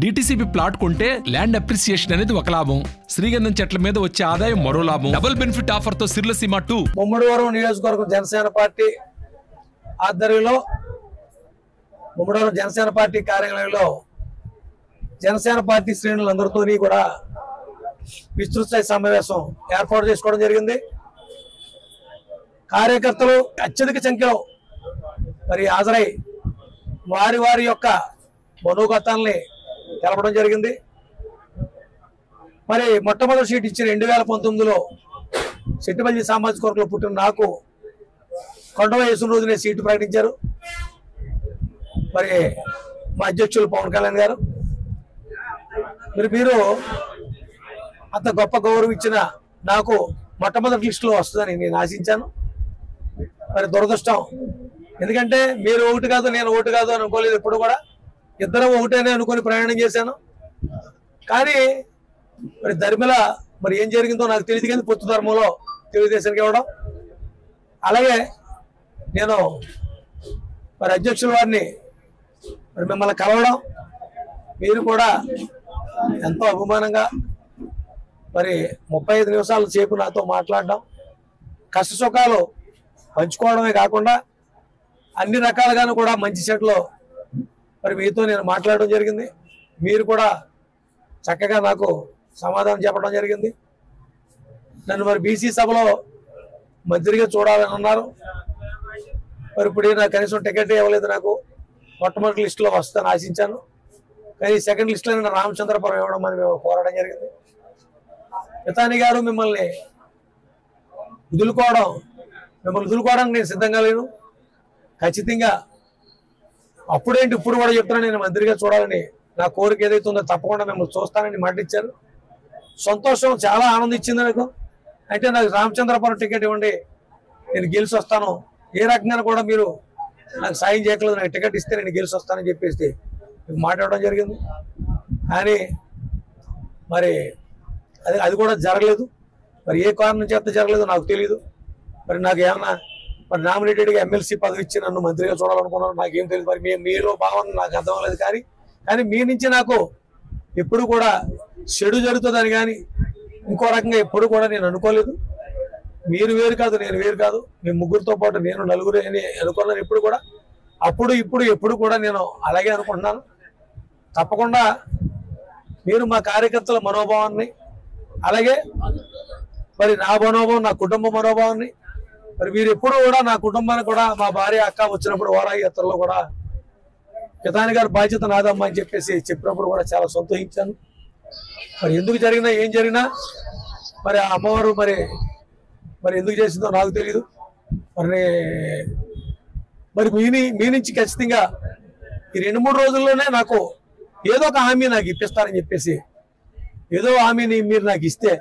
DTCP plot కొంటే land appreciation అనేది ఒక లాభం, శ్రీగంధం చెట్ల మీద వచ్చే ఆదాయం మరో లాభం. డబుల్ బెనిఫిట్ ఆఫర్ తో సిర్లసీమ 2 ముమ్మడివరం నియోజకవర్గం జనసేన పార్టీ ఆధ్వర్యంలో ముమ్మడివరం జనసేన పార్టీ కార్యాలయంలో జనసేన పార్టీ శ్రేణులందరితో కూడా విస్తృత స్థాయి సమావేశం ఏర్పాటు చేసుకోవడం జరిగింది. కార్యకర్తలు అత్యధిక సంఖ్యలో మరి హాజరై వారి యొక్క మనోగతాల్ని తెలపడం జరిగింది. మరి మొట్టమొదటి సీట్ ఇచ్చిన 2019లో సెట్టిపల్లి సామాజిక వర్గంలో పుట్టిన నాకు కొండవ యేసు రోజునే సీటు ప్రకటించారు. మరి మా అధ్యక్షులు పవన్ కళ్యాణ్ గారు మీరు అంత గొప్ప గౌరవం ఇచ్చిన నాకు మొట్టమొదటి లిస్టులో వస్తుందని నేను ఆశించాను. మరి దురదృష్టం, ఎందుకంటే మీరు ఒకటి కాదు నేను ఒకటి కాదు అని అనుకోలేదు. ఎప్పుడు కూడా ఇద్దరం ఒకటేనే అనుకొని ప్రయాణం చేశాను. కానీ మరి ధర్మిల మరి ఏం జరిగిందో నాకు తెలియదు, కానీ పొత్తు ధర్మంలో తెలుగుదేశానికి ఇవ్వడం, అలాగే నేను మరి అధ్యక్షుల వారిని మరి మిమ్మల్ని కలవడం, మీరు కూడా ఎంతో అభిమానంగా మరి 35 నిమిషాల సేపు నాతో మాట్లాడడం, కష్ట సుఖాలు పంచుకోవడమే కాకుండా అన్ని రకాలుగాను కూడా మంచి చెట్లో మరి మీతో నేను మాట్లాడడం జరిగింది. మీరు కూడా చక్కగా నాకు సమాధానం చెప్పడం జరిగింది. నన్ను మరి బీసీ సభలో మంత్రిగా చూడాలని అన్నారు. మరి ఇప్పుడు నాకు కనీసం టికెట్ ఇవ్వలేదు. నాకు మొట్టమొదటి లిస్టులో వస్తాను ఆశించాను, కానీ సెకండ్ లిస్టులో నేను రామచంద్రపురం ఇవ్వడం అని మేము కోరడం జరిగింది. పితాని గారు మిమ్మల్ని వదులుకోవడానికి నేను సిద్ధంగా లేను. ఖచ్చితంగా అప్పుడేంటి ఇప్పుడు కూడా చెప్తున్నా, నేను మంత్రిగా చూడాలని నా కోరిక ఏదైతే ఉందో తప్పకుండా మిమ్మల్ని చూస్తానని మాట ఇచ్చారు. సంతోషం, చాలా ఆనందం ఇచ్చింది నాకు. అంటే నాకు రామచంద్రపురం టికెట్ ఇవ్వండి, నేను గెలిచి వస్తాను, ఏ రకంగా కూడా మీరు నాకు సాయం చేయట్లేదు, నాకు టికెట్ ఇస్తే నేను గెలిచి వస్తానని చెప్పేసి మాట్లాడడం జరిగింది. కానీ మరి అది కూడా జరగలేదు. మరి ఏ కారణం చేత జరగలేదు నాకు తెలియదు. మరి నాకు ఏమన్నా మరి నామినేటెడ్గా ఎమ్మెల్సీ పదవి ఇచ్చి నన్ను మంత్రిగా చూడాలనుకున్నాను, నాకేం తెలియదు. మరి మీలో భావన నాకు అర్థం అవ్వలేదు. కానీ మీ నుంచి నాకు ఎప్పుడు కూడా చెడు జరుగుతుందని కానీ ఇంకో రకంగా ఎప్పుడు కూడా నేను అనుకోలేదు. మీరు వేరు కాదు, నేను వేరు కాదు, మీ ముగ్గురితో పాటు నేను నలుగురు అని అనుకున్నాను ఎప్పుడు కూడా. ఇప్పుడు ఎప్పుడు కూడా నేను అలాగే అనుకుంటున్నాను. తప్పకుండా మీరు మా కార్యకర్తల మనోభావాన్ని, అలాగే మరి నా మనోభావం, నా కుటుంబ మనోభావాన్ని, మరి మీరు ఎప్పుడు కూడా నా కుటుంబానికి కూడా మా భార్య అక్క వచ్చినప్పుడు వారాయి యాత్రలో కూడా పితాని గారు బాధ్యత నాదమ్మా అని చెప్పేసి చెప్పినప్పుడు కూడా చాలా సంతోషించాను. మరి ఎందుకు జరిగినా ఏం జరిగినా మరి ఆ అమ్మవారు మరి ఎందుకు చేసిందో నాకు తెలియదు. మరి మీ నుంచి ఖచ్చితంగా ఈ 2-3 రోజుల్లోనే నాకు ఏదో ఒక హామీ నాకు ఇప్పిస్తారని చెప్పేసి, ఏదో హామీని మీరు నాకు ఇస్తే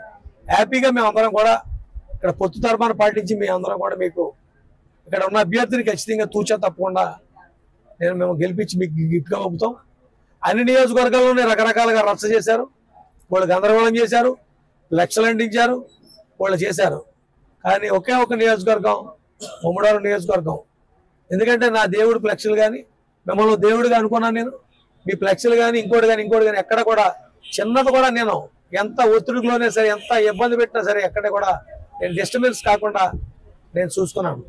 హ్యాపీగా మేము అందరం కూడా ఇక్కడ పొత్తు ధర్మాన్ని పాటించి మేము అందరం కూడా మీకు ఇక్కడ ఉన్న అభ్యర్థిని ఖచ్చితంగా తూచా తప్పకుండా మేము గెలిపించి మీకు గిఫ్ట్గా పంపుతాం. అన్ని నియోజకవర్గాల్లోనే రకరకాలుగా రచ్చ చేశారు, వాళ్ళు గందరగోళం చేశారు, లక్షలు అందించారు, వాళ్ళు చేశారు. కానీ ఒకే ఒక నియోజకవర్గం ముమ్మడివరం నియోజకవర్గం. ఎందుకంటే నా దేవుడు ఫ్లెక్స్లు కానీ మిమ్మల్ని దేవుడిగా అనుకున్నాను నేను. మీ ఫ్లెక్స్లు కానీ ఇంకోటి కానీ ఎక్కడ కూడా చిన్నది కూడా నేను ఎంత ఒత్తిడిలోనే సరే, ఎంత ఇబ్బంది పెట్టినా సరే ఎక్కడ కూడా నేను డిస్టర్బెన్స్ కాకుండా నేను చూసుకున్నాను.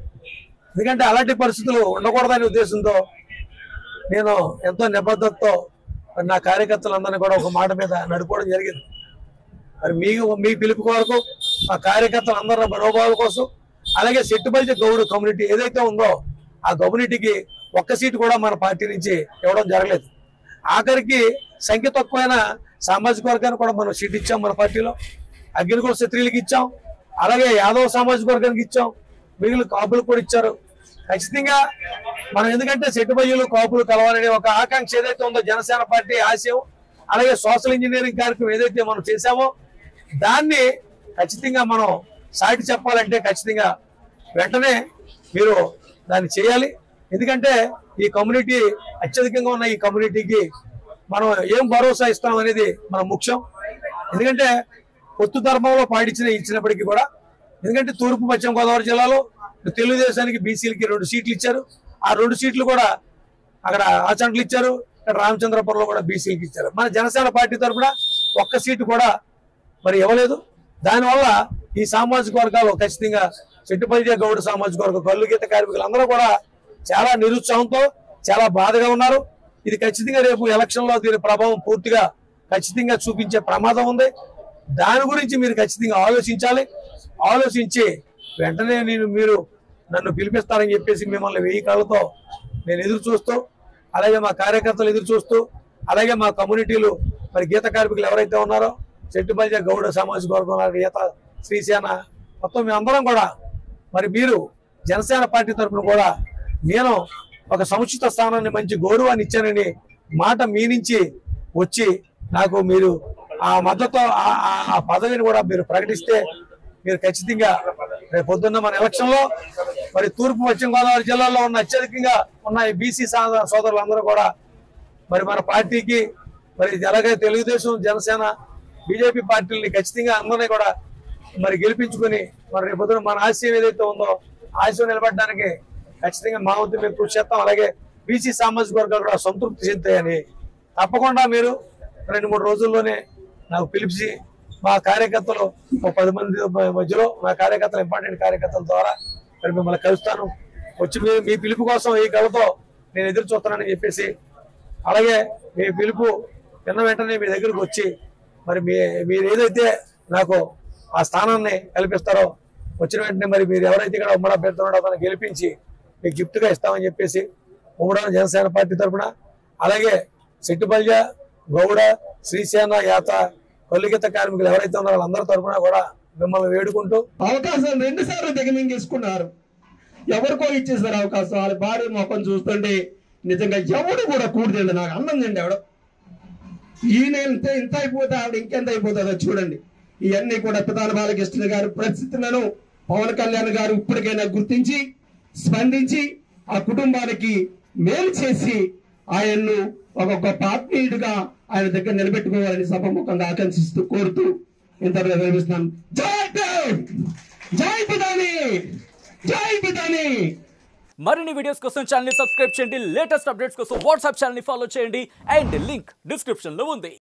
ఎందుకంటే అలాంటి పరిస్థితులు ఉండకూడదనే ఉద్దేశంతో నేను ఎంతో నిబద్ధతతో నా కార్యకర్తలందరినీ కూడా ఒక మాట మీద నడుపుకోవడం జరిగింది. మరి మీ పిలుపు కొరకు మా కార్యకర్తలందరూ మనోభావాల కోసం, అలాగే సెట్టుపల్లి గౌడ్ కమ్యూనిటీ ఏదైతే ఉందో ఆ కమ్యూనిటీకి ఒక్క సీటు కూడా మన పార్టీ నుంచి ఇవ్వడం జరగలేదు. ఆఖరికి సంఖ్య తక్కువైన సామాజిక వర్గానికి కూడా మనం సీట్ ఇచ్చాం. మన పార్టీలో అగ్నికుల క్షత్రియులకి ఇచ్చాం, అలాగే యాదవ సామాజిక వర్గానికి ఇచ్చాం, మిగిలిన కాపులకు కూడా ఇచ్చారు. ఖచ్చితంగా మనం ఎందుకంటే సెట్టుబయ్యలు కాపులు కలవాలనే ఒక ఆకాంక్ష ఏదైతే ఉందో జనసేన పార్టీ ఆశయం, అలాగే సోషల్ ఇంజనీరింగ్ కార్యక్రమం ఏదైతే మనం చేశామో దాన్ని ఖచ్చితంగా మనం సాటి చెప్పాలంటే ఖచ్చితంగా వెంటనే మీరు దాన్ని చేయాలి. ఎందుకంటే ఈ కమ్యూనిటీ అత్యధికంగా ఉన్న ఈ కమ్యూనిటీకి మనం ఏం భరోసా ఇస్తాం అనేది మన ముఖ్యం. ఎందుకంటే పొత్తు ధర్మంలో ఇచ్చినప్పటికీ కూడా, ఎందుకంటే తూర్పు పశ్చిమ గోదావరి జిల్లాలో తెలుగుదేశానికి బీసీలకి 2 సీట్లు ఇచ్చారు. ఆ 2 సీట్లు కూడా అక్కడ ఆచంట్లు ఇచ్చారు. ఇక్కడ రామచంద్రపురంలో కూడా బీసీలకు ఇచ్చారు. మన జనసేన పార్టీ తరఫున ఒక్క సీటు కూడా మరి ఇవ్వలేదు. దానివల్ల ఈ సామాజిక వర్గాలు ఖచ్చితంగా చెట్టుపల్లి గౌడ సామాజిక వర్గం కళ్ళు గీత కార్మికులు అందరూ కూడా చాలా నిరుత్సాహంతో చాలా బాధగా ఉన్నారు. ఇది ఖచ్చితంగా రేపు ఎలక్షన్లో దీని ప్రభావం పూర్తిగా ఖచ్చితంగా చూపించే ప్రమాదం ఉంది. దాని గురించి మీరు ఖచ్చితంగా ఆలోచించాలి. ఆలోచించి వెంటనే మీరు నన్ను పిలిపిస్తారని చెప్పేసి మిమ్మల్ని 1000 కళ్ళతో నేను ఎదురు చూస్తూ, అలాగే మా కార్యకర్తలు ఎదురు చూస్తూ, అలాగే మా కమ్యూనిటీలు మరి గీత కార్మికులు ఎవరైతే ఉన్నారో చెట్టుపల్లి గౌడ సామాజిక వర్గం గీత శ్రీసేన మొత్తం మేమందరం కూడా మరి మీరు జనసేన పార్టీ తరఫున కూడా నేను ఒక సముచిత స్థానాన్ని మంచి గౌరవాన్ని ఇచ్చానని మాట మీ నుంచి వచ్చి నాకు మీరు ఆ మద్దతు ఆ పదవిని కూడా మీరు ప్రకటిస్తే మీరు ఖచ్చితంగా రేపు పొద్దున్న మన ఎలక్షన్లో మరి తూర్పు పశ్చిమ గోదావరి జిల్లాలో ఉన్న అత్యధికంగా ఉన్న ఈ బీసీ సోదరులందరూ కూడా మరి మన పార్టీకి మరి అలాగే తెలుగుదేశం జనసేన బీజేపీ పార్టీలని ఖచ్చితంగా అందరినీ కూడా మరి గెలిపించుకుని మరి రేపు పొద్దున మన ఆశయం ఏదైతే ఉందో ఆశయం నిలబడడానికి ఖచ్చితంగా మా వంతు మేము కృషి చేస్తాం. అలాగే బీసీ సామాజిక వర్గాలు కూడా సంతృప్తి చెందుతాయని తప్పకుండా మీరు 2-3 రోజుల్లోనే నాకు పిలిచి మా కార్యకర్తలు 10 మంది మధ్యలో మా కార్యకర్తలు ఇంపార్టెంట్ కార్యకర్తల ద్వారా మరి మిమ్మల్ని కలుస్తాను. వచ్చి మీ పిలుపు కోసం ఈ కళతో నేను ఎదురు చూస్తానని చెప్పేసి, అలాగే మీ పిలుపు విన్న వెంటనే మీ దగ్గరకు వచ్చి మరి మీరు ఏదైతే నాకు ఆ స్థానాన్ని కల్పిస్తారో వచ్చిన వెంటనే మరి మీరు ఎవరైతే ఇక్కడ ఉమ్మడి అభ్యర్థి ఉన్నాడో అతను గెలిపించి మీకు గిఫ్ట్గా ఇస్తామని చెప్పేసి ఉమ్మడి జనసేన పార్టీ తరఫున, అలాగే చెట్టుపల్లి గౌడ శ్రీసేన యాత కొల్లిగీత కార్మికులు ఎవరైతే ఉన్నారో వాళ్ళందరి తరఫున కూడా మిమ్మల్ని వేడుకుంటూ అవకాశం 2 సార్లు దిగమింగేసుకున్నారు. ఎవరికో ఇచ్చేసారు అవకాశం. వాళ్ళ భార్య మొఖం చూస్తుంటే నిజంగా ఎవడు కూడా కూడదండి. నాకు అన్నం తిండి ఎవడు ఈయన ఇంత అయిపోతే ఆవిడ ఇంకెంత అయిపోతుందో చూడండి. ఇవన్నీ కూడా పితాని బాలకృష్ణ గారి పరిస్థితులను పవన్ కళ్యాణ్ గారు ఇప్పటికైనా గుర్తించి స్పందించి ఆ కుటుంబానికి మేలు చేసి ఆయన్ను ఒక గొప్ప ఆత్మీయుడిగా ఆయన దగ్గర నిలబెట్టుకోవాలని సభముఖంగా ఆకాంక్షిస్తూ కోరుతూ ఇంతలో నిర్వహిస్తున్నాను. జై భీమ్, జై పితాని, జై పితాని. మరిన్ని వీడియోస్ కోసం ఛానల్ ని సబ్స్క్రైబ్ చేయండి. లేటెస్ట్ అప్డేట్స్ కోసం వాట్సాప్ ఛానల్ ని ఫాలో చేయండి. అండ్ లింక్ డిస్క్రిప్షన్ లో ఉంది.